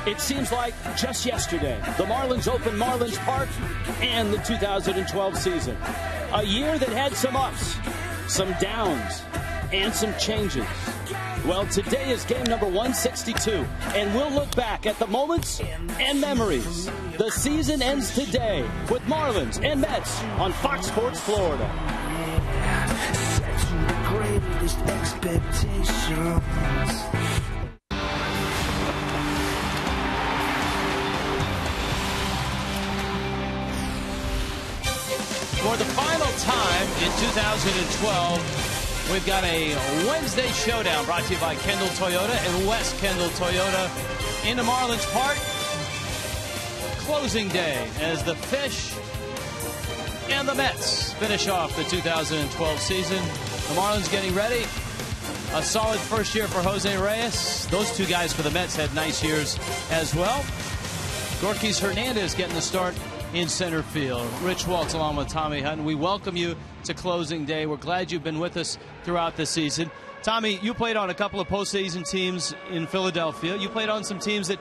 It seems like just yesterday, the Marlins opened Marlins Park and the 2012 season. A year that had some ups, some downs, and some changes. Well, today is game number 162, and we'll look back at the moments and memories. The season ends today with Marlins and Mets on Fox Sports Florida. Set to the greatest expectations. For the final time in 2012, we've got a Wednesday showdown brought to you by Kendall Toyota and West Kendall Toyota into Marlins Park. Closing day as the Fish and the Mets finish off the 2012 season. The Marlins getting ready. A solid first year for Jose Reyes. Those two guys for the Mets had nice years as well. Gorkys Hernandez getting the start in center field. Rich Waltz along with Tommy Hutton. We welcome you to closing day. We're glad you've been with us throughout the season. Tommy, you played on a couple of postseason teams in Philadelphia. You played on some teams that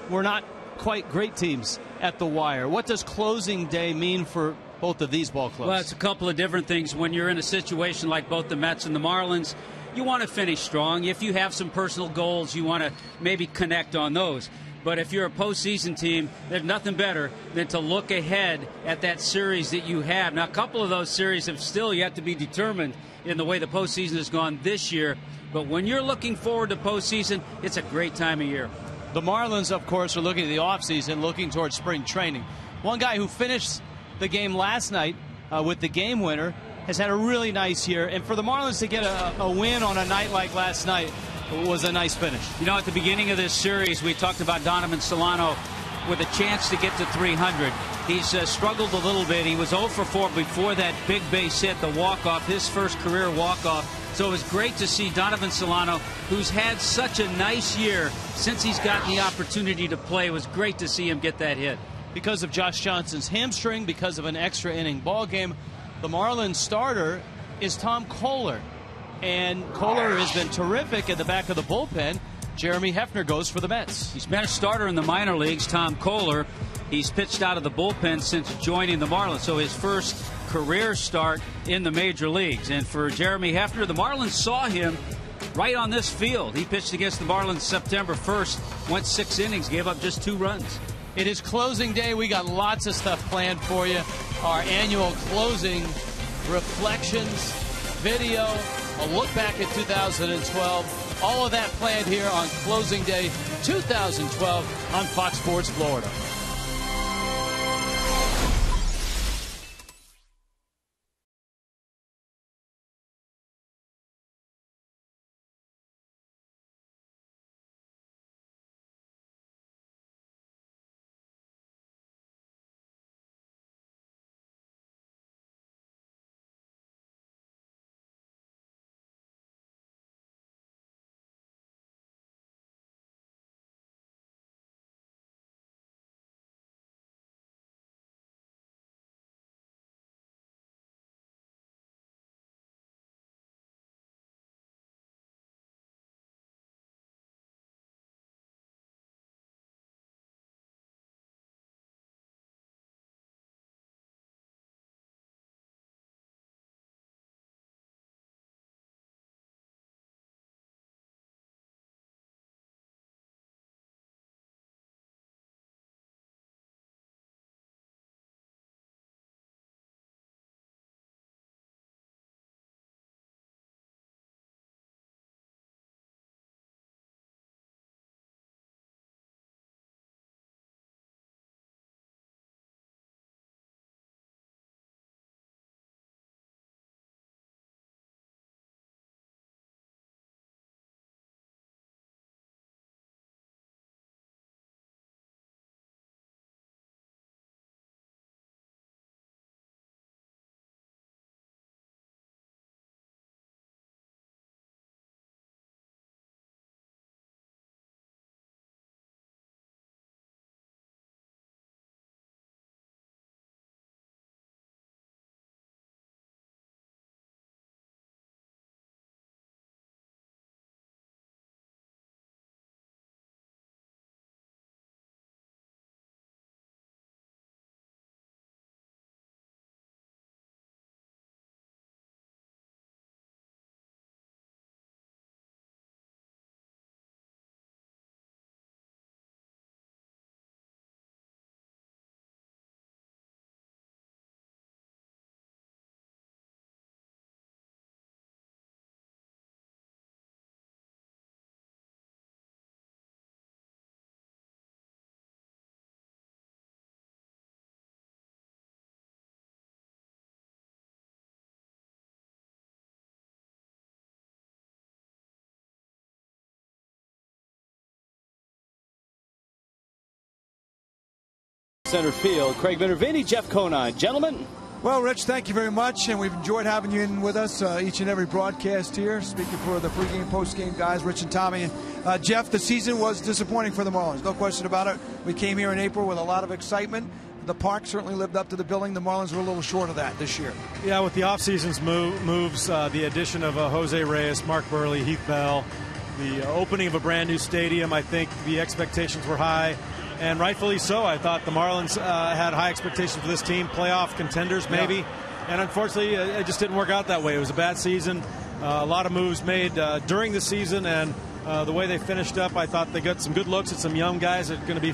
were not quite great teams at the wire. What does closing day mean for both of these ball clubs? Well, it's a couple of different things. When you're in a situation like both the Mets and the Marlins, you want to finish strong. If you have some personal goals, you want to maybe connect on those. But if you're a postseason team, there's nothing better than to look ahead at that series that you have. Now, a couple of those series have still yet to be determined in the way the postseason has gone this year. But when you're looking forward to postseason, it's a great time of year. The Marlins, of course, are looking at the offseason, looking towards spring training. One guy who finished the game last night with the game winner has had a really nice year. And for the Marlins to get a win on a night like last night was a nice finish. You know, at the beginning of this series, we talked about Donovan Solano with a chance to get to 300. He's struggled a little bit. He was 0 for 4 before that big base hit, the walk-off, his first career walk-off. So it was great to see Donovan Solano, who's had such a nice year since he's gotten the opportunity to play. It was great to see him get that hit. Because of Josh Johnson's hamstring, because of an extra inning ball game, the Marlins starter is Tom Kohler. And Kohler has been terrific at the back of the bullpen. Jeremy Hefner goes for the Mets. He's been a starter in the minor leagues, Tom Kohler. He's pitched out of the bullpen since joining the Marlins. So his first career start in the major leagues. And for Jeremy Hefner, the Marlins saw him right on this field. He pitched against the Marlins September 1st, went 6 innings, gave up just 2 runs. It is closing day. We got lots of stuff planned for you. Our annual closing reflections, video, a look back at 2012. All of that planned here on closing day 2012 on Fox Sports Florida. center field. Craig Minervini, Jeff Conine. Gentlemen. Well, Rich, thank you very much, and we've enjoyed having you in with us each and every broadcast here. Speaking for the pregame, postgame guys, Rich and Tommy. And Jeff, the season was disappointing for the Marlins, no question about it. We came here in April with a lot of excitement. The park certainly lived up to the billing. The Marlins were a little short of that this year. Yeah, with the offseason's moves, the addition of Jose Reyes, Mark Burley, Heath Bell, the opening of a brand new stadium, I think the expectations were high. And rightfully so. I thought the Marlins had high expectations for this team, playoff contenders maybe. Yeah. And unfortunately, it just didn't work out that way. It was a bad season. A lot of moves made during the season, and the way they finished up, I thought they got some good looks at some young guys that are going to be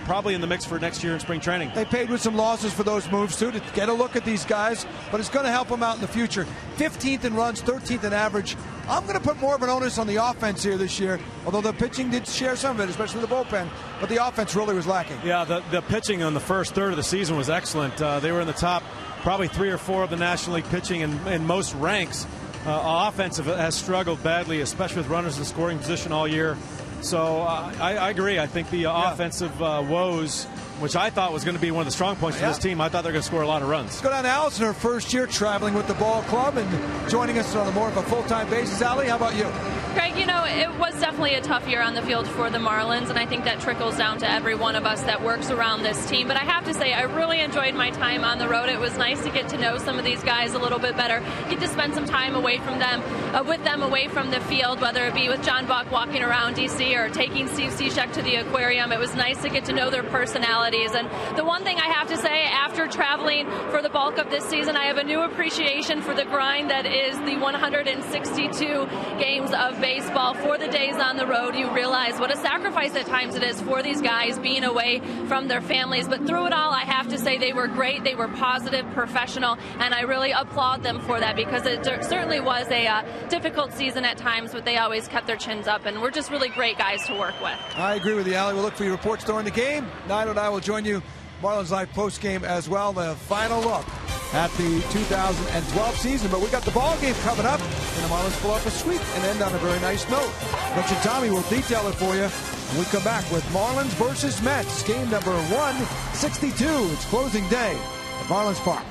probably in the mix for next year in spring training. They paid with some losses for those moves, too, to get a look at these guys, but it's going to help them out in the future. 15th in runs, 13th in average. I'm going to put more of an onus on the offense here this year, although the pitching did share some of it, especially the bullpen, but the offense really was lacking. Yeah, the pitching on the first third of the season was excellent. They were in the top probably 3 or 4 of the National League pitching in most ranks. Offensive has struggled badly, especially with runners in scoring position all year. So I agree. I think the offensive woes, which I thought was going to be one of the strong points for this team, I thought they were going to score a lot of runs. Let's go down to Allison, her first year traveling with the ball club and joining us on a more of a full-time basis. Allie, how about you? Craig, you know, it was definitely a tough year on the field for the Marlins, and I think that trickles down to every one of us that works around this team. But I have to say, I really enjoyed my time on the road. It was nice to get to know some of these guys a little bit better, get to spend some time away from them, with them away from the field, whether it be with John Buck walking around D.C. or taking Steve Cishek to the aquarium. It was nice to get to know their personalities. And the one thing I have to say, after traveling for the bulk of this season, I have a new appreciation for the grind that is the 162 games of baseball. For the days on the road, you realize what a sacrifice at times it is for these guys being away from their families. But through it all, I have to say they were great. They were positive, professional, and I really applaud them for that, because it certainly was a difficult season at times, but they always kept their chins up, and we're just really great guys to work with. I agree with you, Allie. We'll look for your reports during the game. Nino and I will join you Marlins Live post-game as well. The final look at the 2012 season. But we got the ball game coming up, and the Marlins pull up a sweep and end on a very nice note. Rich and Tommy will detail it for you when we come back with Marlins versus Mets. Game number 162. It's closing day at Marlins Park.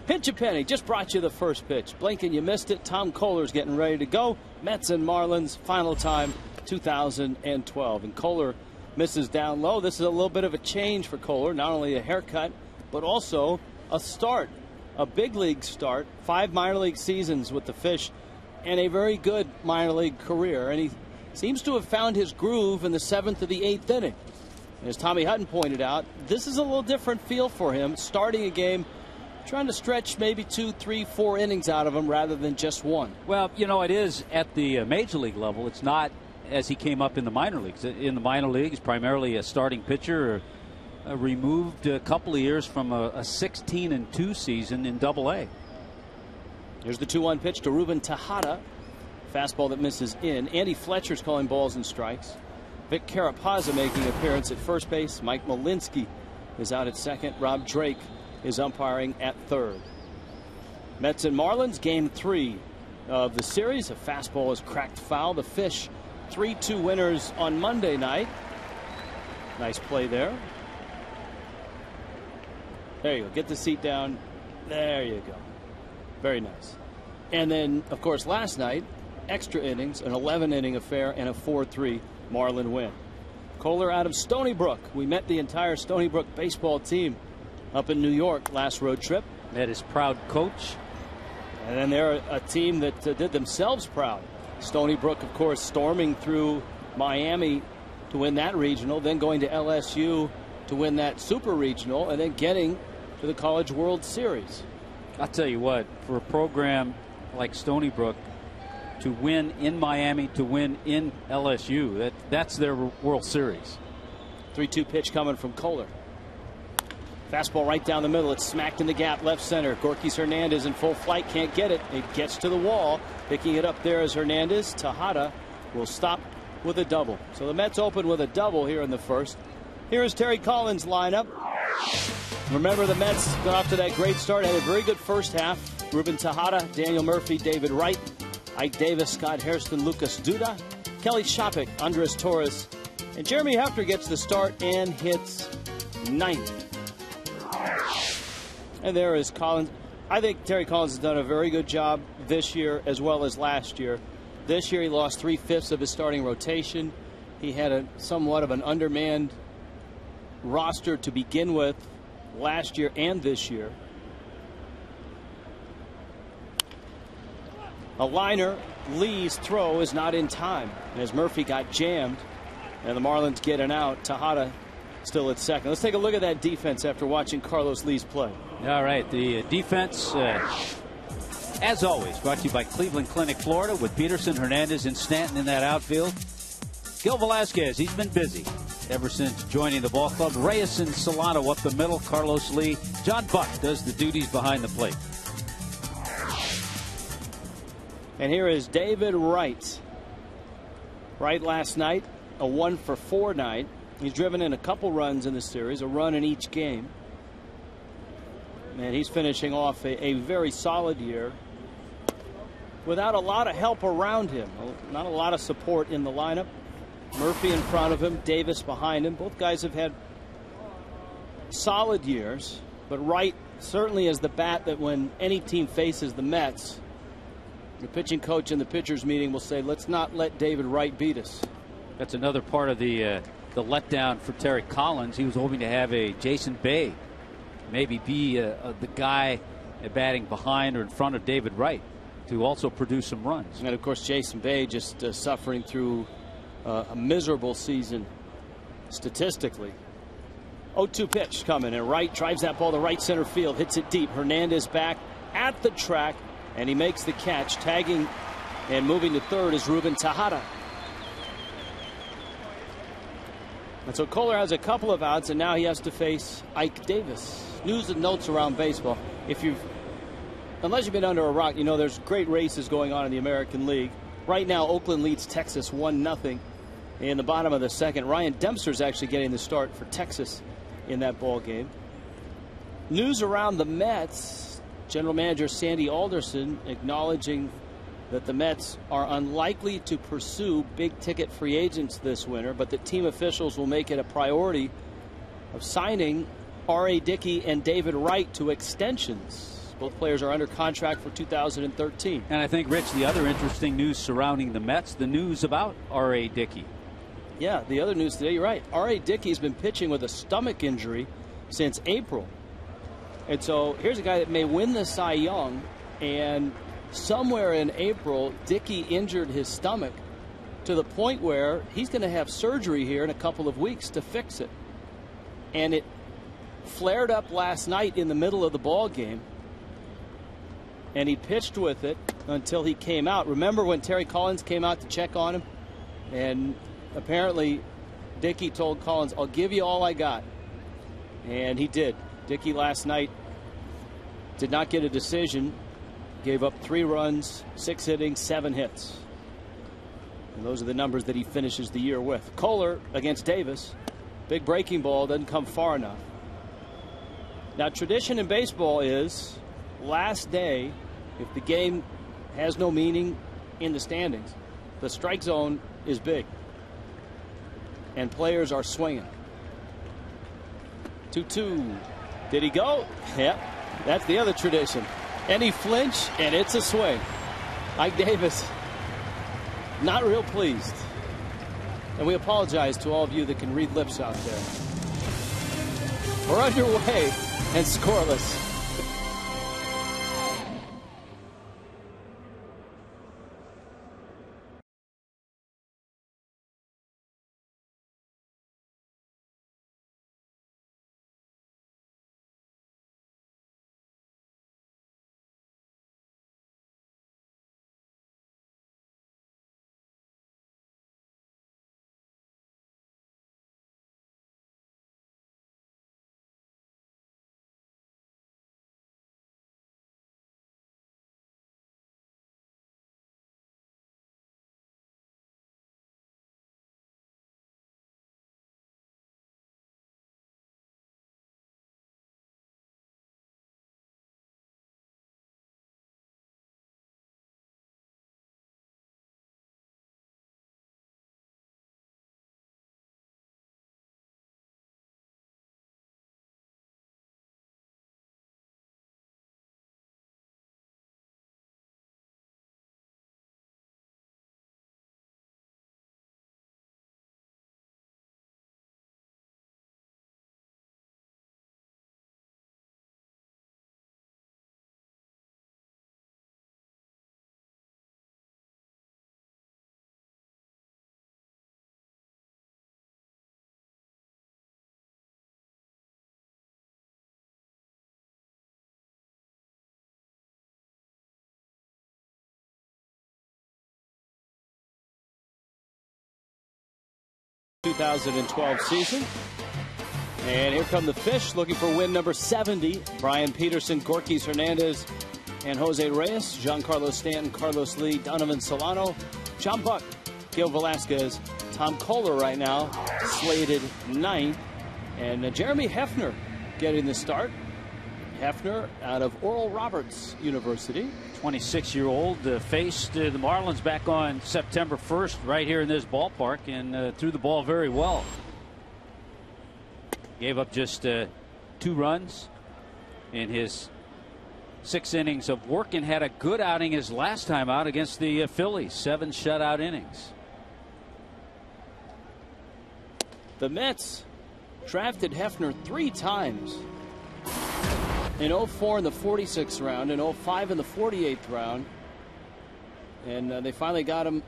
Pinch a penny just brought you the first pitch. Blink and you missed it. Tom Kohler's getting ready to go. Mets and Marlins, final time 2012. And Kohler misses down low. This is a little bit of a change for Kohler. Not only a haircut, but also a start. A big league start. 5 minor league seasons with the Fish and a very good minor league career. And he seems to have found his groove in the 7th of the 8th inning. As Tommy Hutton pointed out, this is a little different feel for him, starting a game, trying to stretch maybe 2, 3, 4 innings out of him rather than just one. Well, you know, it is at the major league level. It's not as he came up in the minor leagues. In the minor leagues, primarily a starting pitcher, removed a couple of years from a 16-2 season in Double-A. Here's the 2-1 pitch to Ruben Tejada. Fastball that misses in. Andy Fletcher's calling balls and strikes. Vic Carapazza making an appearance at first base. Mike Malinsky is out at second. Rob Drake is umpiring at third. Mets and Marlins, game 3 of the series. A fastball is cracked foul. The Fish 3-2 winners on Monday night. Nice play there. There you go. Get the seat down. There you go. Very nice. And then, of course, last night, extra innings, an 11-inning affair, and a 4-3 Marlin win. Kohler out of Stony Brook. We met the entire Stony Brook baseball team up in New York last road trip. Met his proud coach. And then they're a team that did themselves proud. Stony Brook, of course, storming through Miami to win that regional, then going to LSU to win that super regional, and then getting to the College World Series. I'll tell you what, for a program like Stony Brook to win in Miami, to win in LSU, that's their World Series. 3-2 pitch coming from Kohler. Fastball right down the middle. It's smacked in the gap left center. Gorkys Hernandez in full flight, can't get it. It gets to the wall. Picking it up there is Hernandez. Tejada will stop with a double. So the Mets open with a double here in the first. Here is Terry Collins' lineup. Remember, the Mets got off to that great start, had a very good first half. Ruben Tejada, Daniel Murphy, David Wright, Ike Davis, Scott Hairston, Lucas Duda, Kelly Shopik, Andres Torres, and Jeremy Hefner gets the start and hits 9th. And there is Collins. I think Terry Collins has done a very good job this year as well as last year. This year he lost 3/5 of his starting rotation. He had a somewhat of an undermanned roster to begin with last year and this year. A liner. Lee's throw is not in time as Murphy got jammed and the Marlins get an out. Tejada still at second. Let's take a look at that defense after watching Carlos Lee's play. All right, the defense, as always, brought to you by Cleveland Clinic, Florida, with Peterson, Hernandez, and Stanton in that outfield. Gil Velasquez, he's been busy ever since joining the ball club. Reyes and Solano up the middle. Carlos Lee. John Buck does the duties behind the plate. And here is David Wright. Wright last night, a 1-for-4 night. He's driven in a couple runs in the series, a run in each game. And he's finishing off a very solid year without a lot of help around him. Not a lot of support in the lineup. Murphy in front of him, Davis behind him. Both guys have had solid years, but Wright certainly is the bat that when any team faces the Mets, the pitching coach in the pitchers meeting will say, let's not let David Wright beat us. That's another part of the letdown for Terry Collins. He was hoping to have a Jason Bay maybe be the guy batting behind or in front of David Wright to also produce some runs. And of course Jason Bay just suffering through a miserable season statistically. 0-2 pitch coming, and Wright drives that ball to right center field, hits it deep. Hernandez back at the track, and he makes the catch. Tagging and moving to third is Ruben Tejada. And so Kohler has a couple of outs, and now he has to face Ike Davis. News and notes around baseball. Unless you've been under a rock, you know there's great races going on in the American League. Right now, Oakland leads Texas 1-0 in the bottom of the second. Ryan Dempster's actually getting the start for Texas in that ball game. News around the Mets. General Manager Sandy Alderson acknowledging that the Mets are unlikely to pursue big-ticket free agents this winter, but that team officials will make it a priority of signing R.A. Dickey and David Wright to extensions. Both players are under contract for 2013. And I think, Rich, the other interesting news surrounding the Mets, the news about R.A. Dickey. Yeah, the other news today, you're right. R.A. Dickey's been pitching with a stomach injury since April. And so here's a guy that may win the Cy Young, and somewhere in April, Dickey injured his stomach to the point where he's going to have surgery here in a couple of weeks to fix it. and it flared up last night in the middle of the ball game, and he pitched with it until he came out. Remember when Terry Collins came out to check on him, and apparently Dickey told Collins, "I'll give you all I got," and he did. Dickey last night did not get a decision, gave up 3 runs, 6 innings, 7 hits. And those are the numbers that he finishes the year with. Kohler against Davis. Big breaking ball, doesn't come far enough. Now, tradition in baseball is last day, if the game has no meaning in the standings, the strike zone is big. And players are swinging. 2-2. Did he go? Yep. That's the other tradition. Any flinch, and it's a swing. Ike Davis, not real pleased. And we apologize to all of you that can read lips out there. We're underway and scoreless. ...2012 season. And here come the Fish looking for win number 70. Brian Peterson, Gorkys Hernandez, and Jose Reyes. Giancarlo Stanton, Carlos Lee, Donovan Solano, John Buck, Gil Velasquez, Tom Kohler right now slated 9th. And Jeremy Hefner getting the start. Hefner out of Oral Roberts University. 26-year-old faced the Marlins back on September 1st right here in this ballpark and threw the ball very well. Gave up just 2 runs in his 6 innings of work and had a good outing his last time out against the Phillies. 7 shutout innings. The Mets drafted Hefner 3 times. In 04 in the 46th round, in 05 in the 48th round, and they finally got him.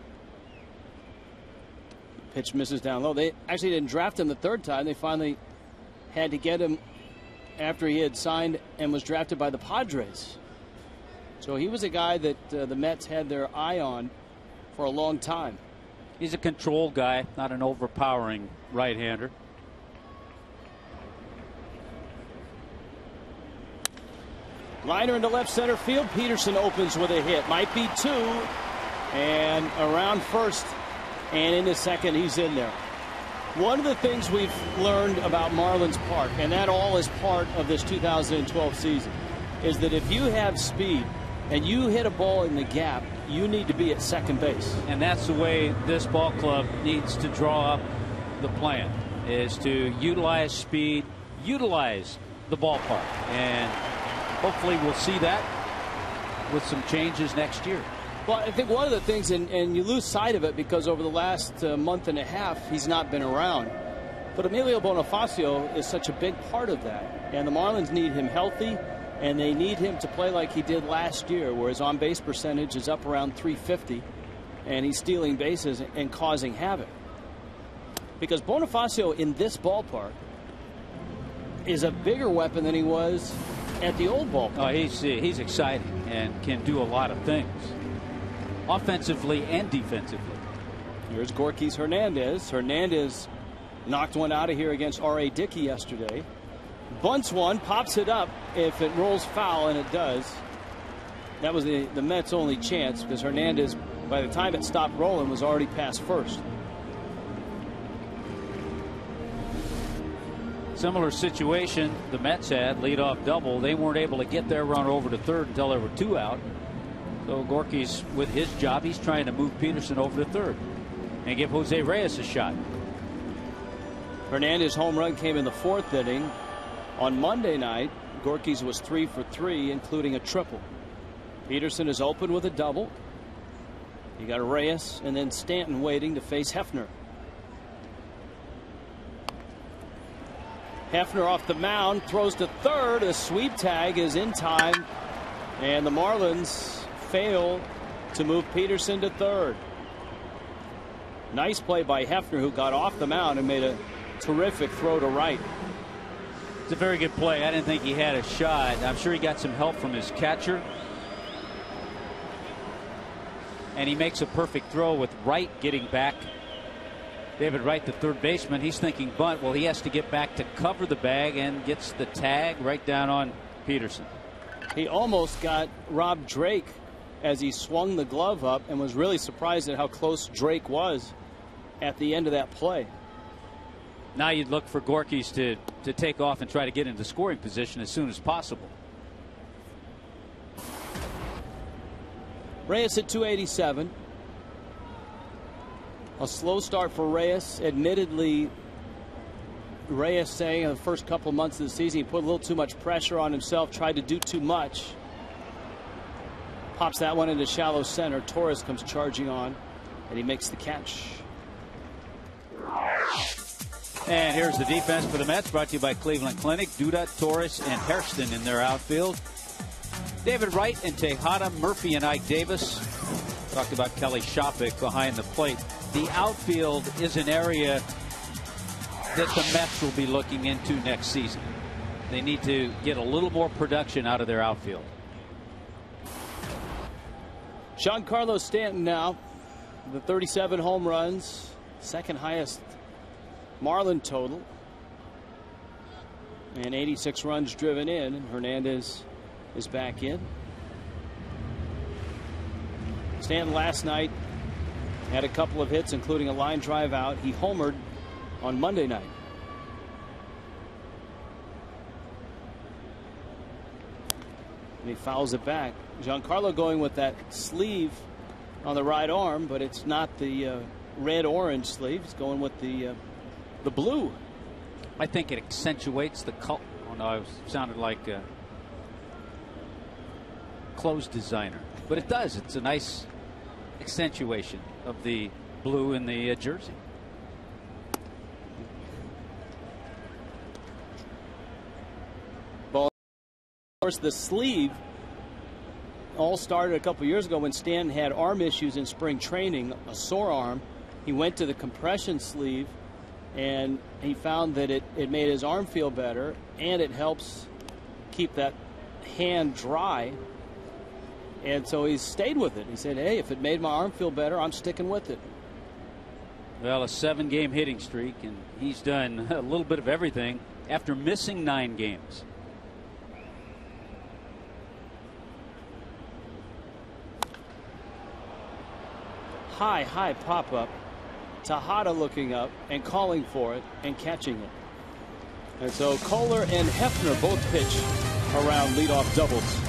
Pitch misses down low. They actually didn't draft him the 3rd time. They finally had to get him after he had signed and was drafted by the Padres. So he was a guy that the Mets had their eye on for a long time. He's a control guy, not an overpowering right-hander. Liner into left center field. Peterson opens with a hit. Might be 2. And around first and into second, he's in there. One of the things we've learned about Marlins Park, and that all is part of this 2012 season, is that if you have speed and you hit a ball in the gap, you need to be at second base. And that's the way this ball club needs to draw up the plan, is to utilize speed, utilize the ballpark. And hopefully we'll see that with some changes next year. Well, I think one of the things, and you lose sight of it because over the last month and a half, he's not been around. But Emilio Bonifacio is such a big part of that. And the Marlins need him healthy, and they need him to play like he did last year, where his on-base percentage is up around 350, and he's stealing bases and causing havoc. Because Bonifacio in this ballpark is a bigger weapon than he was at the old ballpark. Oh, he's exciting and can do a lot of things, offensively and defensively. Here's Gorkys Hernandez. Hernandez knocked one out of here against R.A. Dickey yesterday. Bunts one, pops it up if it rolls foul, and it does. That was the Mets' only chance because Hernandez, by the time it stopped rolling, was already past first. Similar situation the Mets had, leadoff double. They weren't able to get their run over to third until there were 2 out. So Gorky's with his job. He's trying to move Peterson over to third and give Jose Reyes a shot. Hernandez' home run came in the 4th inning. On Monday night, Gorkys was 3 for 3, including a triple. Peterson is open with a double. You got Reyes and then Stanton waiting to face Hefner. Hefner off the mound, throws to third. A sweep tag is in time, and the Marlins fail to move Peterson to third. Nice play by Hefner, who got off the mound and made a terrific throw to right. It's a very good play. I didn't think he had a shot. I'm sure he got some help from his catcher. And he makes a perfect throw with Wright getting back. David Wright, the third baseman, he's thinking bunt. Well, he has to get back to cover the bag and gets the tag right down on Peterson. He almost got Rob Drake as he swung the glove up and was really surprised at how close Drake was at the end of that play. Now you'd look for Gorkys to take off and try to get into scoring position as soon as possible. Reyes at 287. A slow start for Reyes. Admittedly, Reyes saying in the first couple of months of the season he put a little too much pressure on himself, tried to do too much. Pops that one into shallow center. Torres comes charging on, and he makes the catch. And here's the defense for the Mets, brought to you by Cleveland Clinic. Duda, Torres, and Hairston in their outfield. David Wright and Tejada, Murphy and Ike Davis. Talked about Kelly Shopik behind the plate. The outfield is an area that the Mets will be looking into next season. They need to get a little more production out of their outfield. Giancarlo Stanton now, the 37 home runs, second highest Marlin total, and 86 runs driven in. And Hernandez is back in. Stanton last night had a couple of hits, including a line drive out. He homered on Monday night. And he fouls it back. Giancarlo going with that sleeve on the right arm, but it's not the red-orange sleeve. He's going with the blue. I think it accentuates the color. Oh no, it sounded like a clothes designer, but it does. It's a nice accentuation of the blue in the jersey. Well, of course, the sleeve all started a couple years ago when Stanton had arm issues in spring training, a sore arm. He went to the compression sleeve, and he found that it made his arm feel better, and it helps keep that hand dry. And so he stayed with it. He said, hey, if it made my arm feel better, I'm sticking with it. Well, a 7-game hitting streak, and he's done a little bit of everything after missing 9 games. High pop-up. Tejada looking up and calling for it and catching it. And so Kohler and Hefner both pitch around leadoff doubles.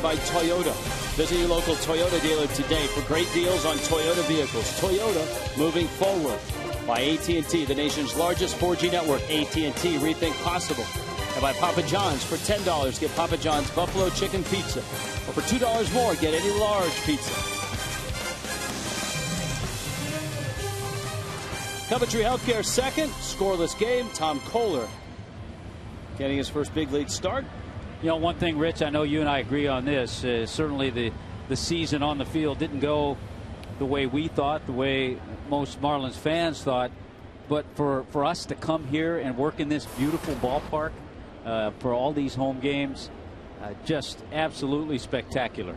by Toyota. Visit your local Toyota dealer today for great deals on Toyota vehicles. Toyota, moving forward. By AT&T, the nation's largest 4G network. AT&T, rethink possible. And by Papa John's, for $10, get Papa John's Buffalo Chicken Pizza. Or for $2 more, get any large pizza. Coventry Healthcare second. Scoreless game. Tom Kohler getting his first big league start. You know, one thing, Rich, I know you and I agree on this. Certainly the season on the field didn't go the way we thought, the way most Marlins fans thought. But for us to come here and work in this beautiful ballpark for all these home games, just absolutely spectacular.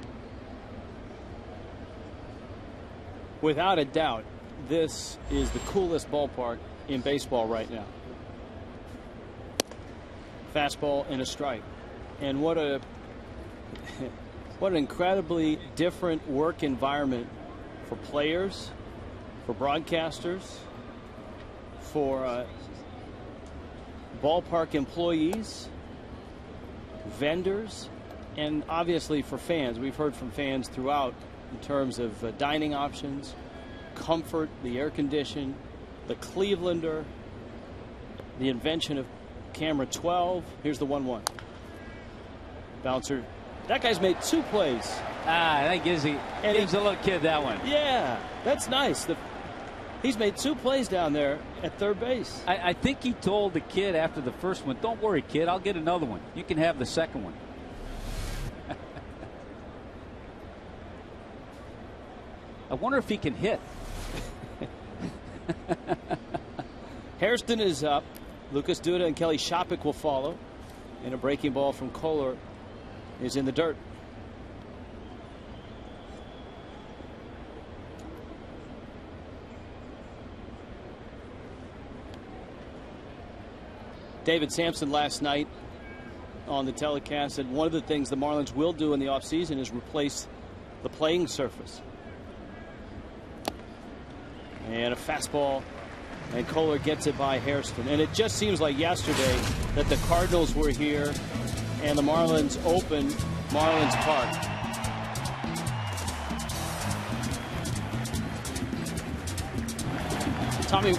Without a doubt, this is the coolest ballpark in baseball right now. Fastball and a strike. And what an incredibly different work environment for players, for broadcasters, for ballpark employees, vendors, and obviously for fans. We've heard from fans throughout in terms of dining options, comfort, the air condition, the Clevelander, the invention of camera 12. Here's the 1-1. Bouncer. That guy's made 2 plays. That gives a little kid that one. Yeah, that's nice. He's made 2 plays down there at third base. I think he told the kid after the first one, "Don't worry, kid, I'll get another one. You can have the second one." I wonder if he can hit. Hairston is up. Lucas Duda and Kelly Shopik will follow. And a breaking ball from Kohler is in the dirt. David Sampson last night on the telecast said one of the things the Marlins will do in the offseason is replace the playing surface. And a fastball, and Kohler gets it by Hairston. And it just seems like yesterday that the Cardinals were here and the Marlins opened Marlins Park. Tommy,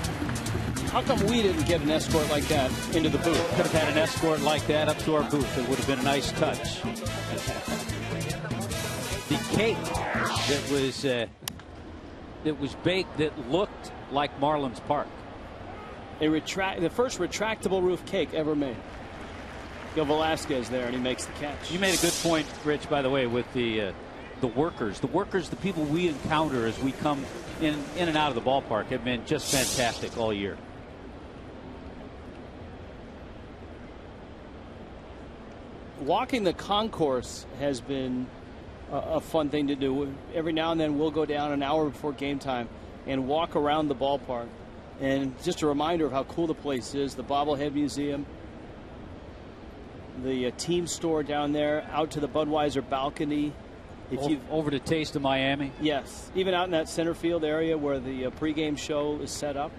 how come we didn't get an escort like that into the booth? Could have had an escort like that up to our booth. It would have been a nice touch. The cake that was baked that looked like Marlins Park. The first retractable roof cake ever made. Gil Velasquez there, and he makes the catch. You made a good point, Rich, by the way, with the workers. The workers, the people we encounter as we come in and out of the ballpark have been just fantastic all year. Walking the concourse has been a fun thing to do. Every now and then we'll go down an hour before game time and walk around the ballpark. And just a reminder of how cool the place is. The Bobblehead Museum, the team store down there, out to the Budweiser balcony. Over to Taste of Miami. Yes, even out in that center field area where the pregame show is set up.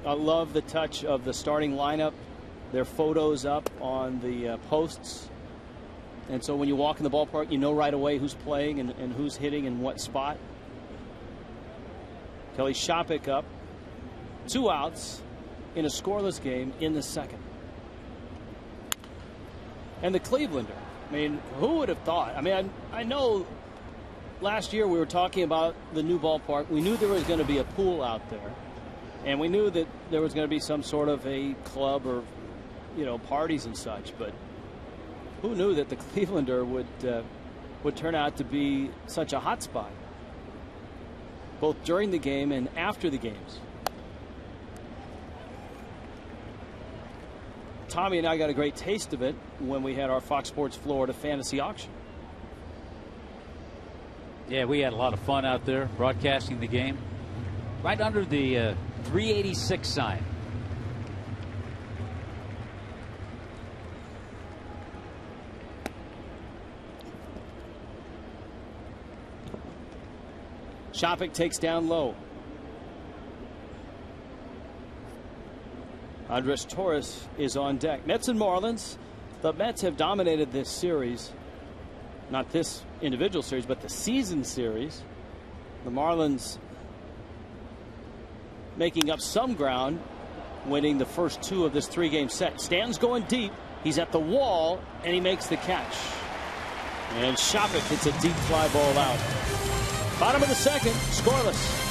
I love the touch of the starting lineup. Their photos up on the posts. And so when you walk in the ballpark, you know right away who's playing and who's hitting in what spot. Kelly Shopik up. 2 outs in a scoreless game in the second. And the Clevelander. I mean, who would have thought? I mean, I know last year we were talking about the new ballpark. We knew there was going to be a pool out there. And we knew that there was going to be some sort of a club or, parties and such. But who knew that the Clevelander would turn out to be such a hot spot, both during the game and after the games? Tommy and I got a great taste of it when we had our Fox Sports Florida fantasy auction. Yeah, we had a lot of fun out there broadcasting the game. Right under the 386 sign. Shopik takes down low. Andres Torres is on deck. Mets and Marlins. The Mets have dominated this series not this individual series, but the season series. The Marlins making up some ground, winning the first 2 of this 3-game set. Stan's going deep. He's at the wall, and he makes the catch. And Shopik hits a deep fly ball out. Bottom of the second, scoreless.